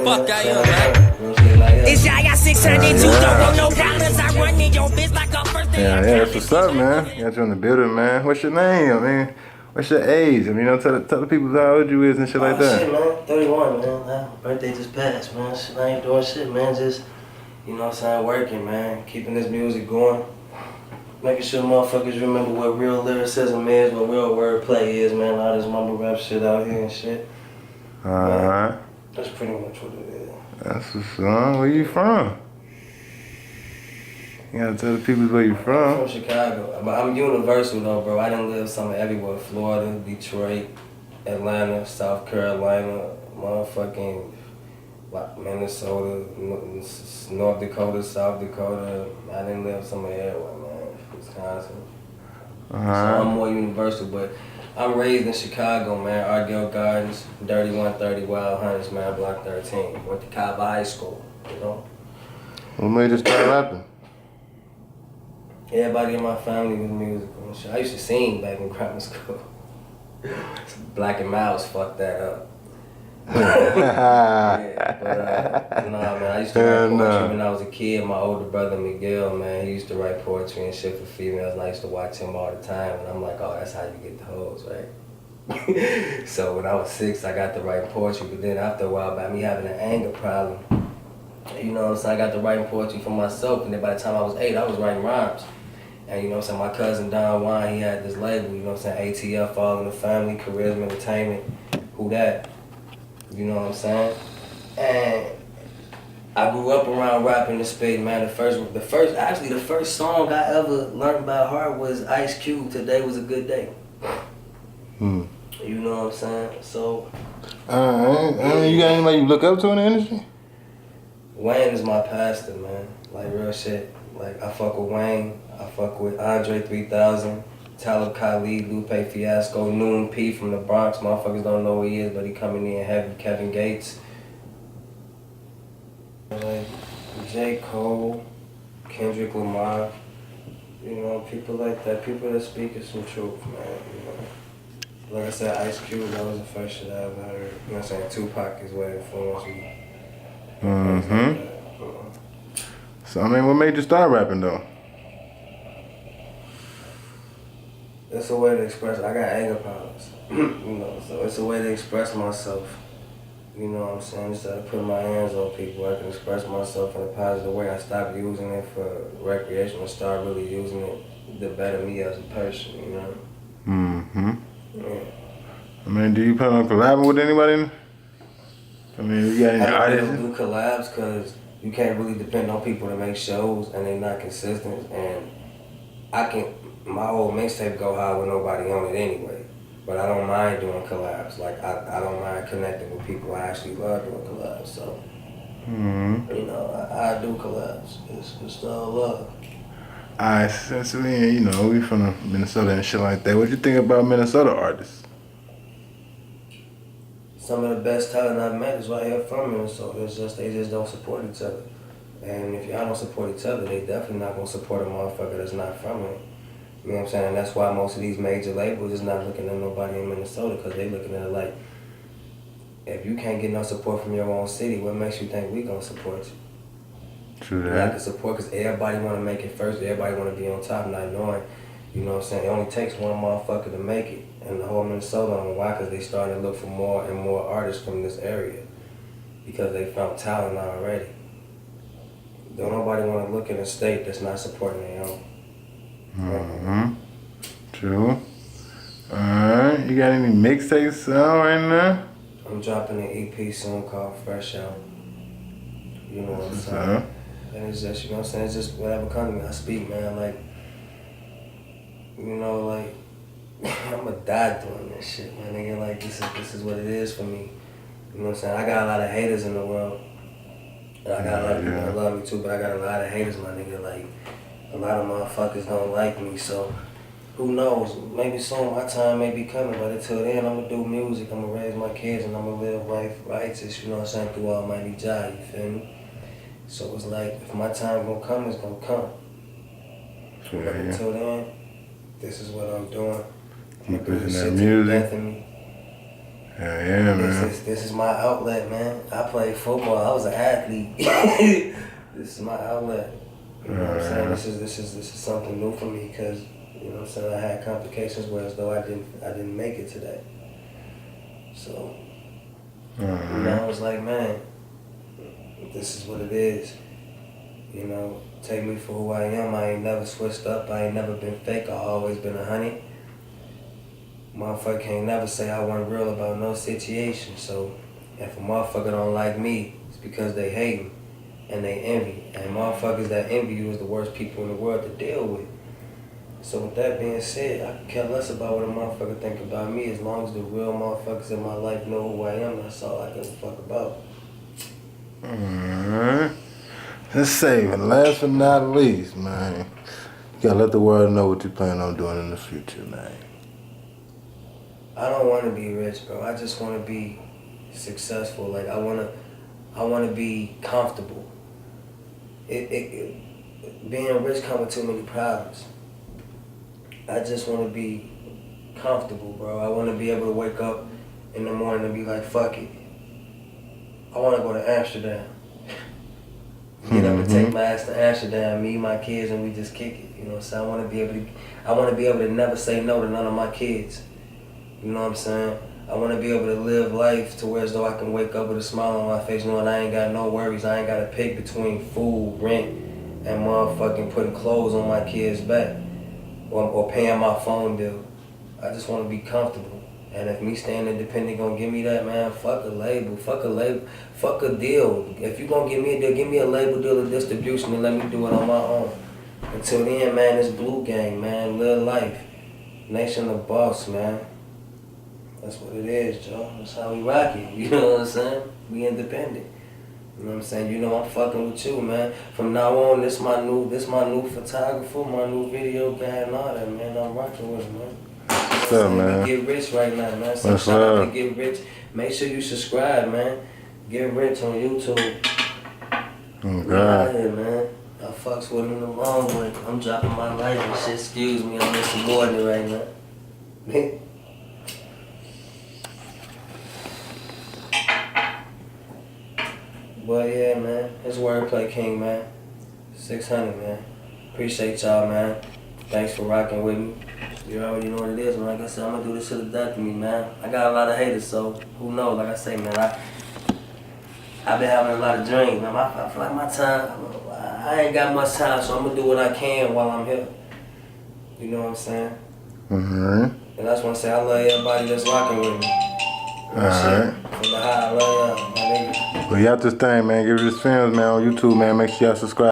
fuck I am, man. It's I got 602, don't want no problems. I run in your bitch like a first day. Yeah, that's what's up, man. Got you in the building, man. What's your name? I mean, what's your age? I mean, tell the people how old you is and shit like that. Shit, man. 31, man. Birthday just passed, man. Shit, I ain't doing shit, man. Just, you know what I'm saying, working, man. Keeping this music going. Making sure motherfuckers remember what real lyricism is, what real wordplay is, man. All this mumble rap shit out here and shit. Alright. That's pretty much what it is. That's what's up. Where you from? You gotta tell the people where you from. I'm from Chicago. But I'm universal though, bro. I done lived somewhere everywhere. Florida, Detroit, Atlanta, South Carolina, motherfucking Minnesota, North Dakota, South Dakota. I didn't live somewhere everywhere, man. Wisconsin. So I'm more universal, but I'm raised in Chicago, man. Argyle Gardens, Dirty 130, Wild Hunters, man, Block 13. Went to Cobb High School, you know. What made you start rapping? Everybody in my family was musical and shit. I used to sing back in grammar school. Black and Mouse fucked that up. Yeah, but nah, man, I used to write poetry when I was a kid. My older brother Miguel, man, he used to write poetry and shit for females, and I used to watch him all the time. And I'm like, oh, that's how you get the hoes, right? So when I was 6, I got to write poetry, but then after a while, by me having an anger problem, you know what I'm saying, I got to writing poetry for myself, and then by the time I was 8, I was writing rhymes. And you know what I'm saying, my cousin Don Juan, he had this label, you know what I'm saying, ATF, All in the Family, Charisma Entertainment, who that? You know what I'm saying? And I grew up around rapping and spitting, man. The first song I ever learned by heart was Ice Cube, Today Was a Good Day. You know what I'm saying? So I mean, you got anybody you look up to in the industry? Wayne is my pastor, man. Like real shit. Like I fuck with Wayne, I fuck with Andre 3000, Talib Khalid, Lupe Fiasco, Noon P from the Bronx. Motherfuckers don't know who he is, but he coming in heavy. Kevin Gates. Like J. Cole, Kendrick Lamar. You know, people like that. People that speak some truth, man. You know. Like I said, Ice Cube, that was the first shit I ever heard. You know what I'm saying? Tupac is what influenced me. So, I mean, what made you start rapping, though? It's a way to express. I got anger problems, you know, so it's a way to express myself. You know what I'm saying? Instead of putting my hands on people, I can express myself in a positive way. I stopped using it for recreation and started really using it to better me as a person, you know? Yeah. I mean, do you plan on collabing with anybody? I mean, you got any artists? I don't do collabs because you can't really depend on people to make shows and they're not consistent. And my whole mixtape go high with nobody on it anyway. But I don't mind doing collabs. Like, I don't mind connecting with people. I actually love doing collabs. So, you know, I do collabs. It's all love. Alright, since we from Minnesota and shit like that, what you think about Minnesota artists? Some of the best talent I've met is right here from Minnesota. It's just they just don't support each other. And if y'all don't support each other, they definitely not gonna support a motherfucker that's not from it. You know what I'm saying? That's why most of these major labels is not looking at nobody in Minnesota, because they looking at it like, if you can't get no support from your own city, what makes you think we gonna support you? True that. You have to support, because everybody want to make it first. Everybody want to be on top, not knowing, you know what I'm saying? It only takes one motherfucker to make it. And the whole Minnesota, on why? Because they starting to look for more and more artists from this area, because they found talent already. Don't nobody want to look at a state that's not supporting their own. True. Alright, you got any mixtapes out right now? I'm dropping an EP soon called Fresh Out. You know what I'm saying? And it's just, you know what I'm saying, it's just whatever comes to me, I speak, man, like, you know, like, I'ma die doing this shit, my nigga, like, this is what it is for me. You know what I'm saying? I got a lot of haters in the world. And I got a lot of people that love me too, but I got a lot of haters, my nigga, like, a lot of motherfuckers don't like me, so who knows? Maybe soon my time may be coming, but until then, I'm gonna do music, I'm gonna raise my kids, and I'm gonna live life righteous, you know what I'm saying, through Almighty Jah, you feel me? So it's like, if my time gonna come, it's gonna come. Sure, but until then, this is what I'm doing. Keep pushing that music. Yeah, man. This is my outlet, man. I played football. I was an athlete. This is my outlet. You know what I'm saying? This is something new for me because, you know what I'm saying, I had complications where as though I didn't make it today. So, you know, I was like, man, this is what it is. You know, take me for who I am. I ain't never switched up. I ain't never been fake. I always been a honey. Motherfucker can't never say I wasn't real about no situation. So if a motherfucker don't like me, it's because they hate me and they envy. And motherfuckers that envy you is the worst people in the world to deal with. So with that being said, I can care less about what a motherfucker think about me as long as the real motherfuckers in my life know who I am. That's all I give a fuck about. Alright. Let's say, last but not least, man, you gotta let the world know what you plan on doing in the future, man. I don't want to be rich, bro. I just want to be successful. Like I want to be comfortable. Being rich comes with too many problems. I just want to be comfortable, bro. I want to be able to wake up in the morning and be like, fuck it. I want to go to Amsterdam. Get up and take my ass to Amsterdam, me, my kids, and we just kick it. You know what I'm saying? I want to be able to never say no to none of my kids. You know what I'm saying? I want to be able to live life to where as though I can wake up with a smile on my face knowing I ain't got no worries. I ain't got to pick between food, rent, and motherfucking putting clothes on my kids' back or paying my phone bill. I just want to be comfortable. And if me staying independent gonna give me that, man, fuck a label, fuck a deal. If you gonna give me a deal, give me a label deal of distribution and let me do it on my own. Until then, man, it's Blue Gang, man, live life. Nation of Boss, man. That's what it is, Joe. That's how we rock it. You know what I'm saying? We independent. You know what I'm saying? You know I'm fucking with you, man. From now on, this my new photographer, my new video guy and all that, man. I'm rocking with him, man. What's up, man? Get rich right now, man. So What's shout out up? to Get Rich. Make sure you subscribe, man. Get Rich on YouTube. Oh, Out God. here, man. I fucks with him in the long way. I'm dropping my life and shit. Excuse me, I'm insubordinate right now. But yeah, man, it's Wordplay King, man. 600, man. Appreciate y'all, man. Thanks for rocking with me. You already know what it is, man. Like I said, I'm gonna do this shit to death to me, man. I got a lot of haters, so who knows? Like I say, man, I've been having a lot of dreams, man. I feel like my time, I ain't got much time, so I'm gonna do what I can while I'm here. You know what I'm saying? Alright. And I just wanna say I love everybody that's rocking with me. Alright. From the high, I love y'all, my nigga. Well, you out this thing, man. Give it this Films, man, on YouTube, man. Make sure y'all subscribe.